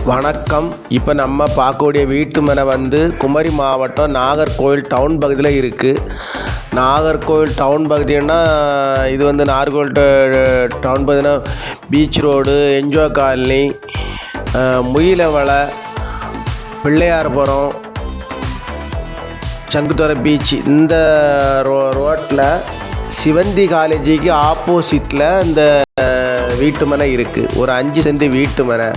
வணக்கம். இப்போ நம்ம பார்க்கக்கூடிய வீட்டு மனை வந்து குமரி மாவட்டம் நாகர்கோவில் டவுன் பகுதியில் இருக்குது. நாகர்கோவில் டவுன் பகுதின்னா இது வந்து நாகர்கோவில் டவுன் பகுதினா beach road, enjoy colony, Muilavalai, Pillaiyarpuram, Sanguthurai beach இந்த ரோட்டில் சிவந்தி காலேஜுக்கு ஆப்போசிட்டில் இந்த வீட்டு மனை இருக்குது. ஒரு 5 சென்ட் வீட்டு மனை,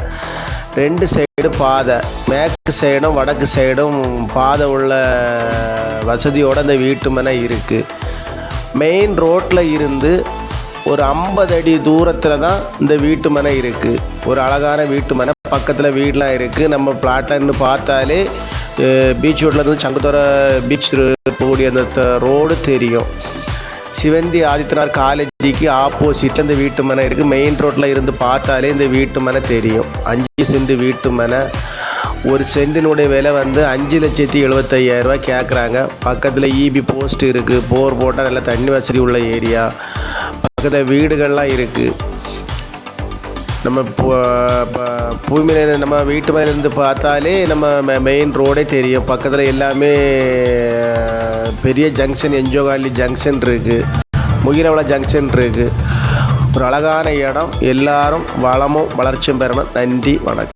2 சைடு பாதை, மேற்கு சைடும் வடக்கு சைடும் பாதை உள்ள வசதியோடு இந்த வீட்டு மனை இருக்குது. மெயின் ரோட்டில் இருந்து ஒரு 50 அடி தூரத்தில் தான் இந்த வீட்டு மனை இருக்குது. ஒரு அழகான வீட்டு மனை, பக்கத்தில் வீடெலாம் இருக்குது. நம்ம பிளாட்டில் இருந்து பார்த்தாலே பீச் ரோட்டில் இருந்து சங்குத்துறை பீச் போகக்கூடிய அந்த ரோடு தெரியும். சிவந்தி ஆதித்யநாத் காலேஜுக்கு ஆப்போசிட் இந்த வீட்டு மனை இருக்குது. மெயின் ரோட்டில் இருந்து பார்த்தாலே இந்த வீட்டு மனை தெரியும். 5 சென்ட் வீட்டு மனை. ஒரு சென்டினுடைய விலை வந்து 5,75,000 கேட்குறாங்க. பக்கத்தில் இபி போஸ்ட் இருக்குது. போர் போட்டால் நல்லா தண்ணி வசதி உள்ள ஏரியா. பக்கத்தில் வீடுகள்லாம் இருக்குது. நம்ம பூமியில் நம்ம வீட்டு மனையிலேருந்து பார்த்தாலே நம்ம மெயின் ரோடே தெரியும். பக்கத்தில் எல்லாமே பெரிய ஜங்ஷன், என்ஜாய் காலனி ஜங்ஷன் இருக்குது, முயிலவளை ஜங்ஷன் இருக்குது. ஒரு அழகான இடம். எல்லாரும் வளமும் வளர்ச்சியும் பெறணும். நன்றி, வணக்கம்.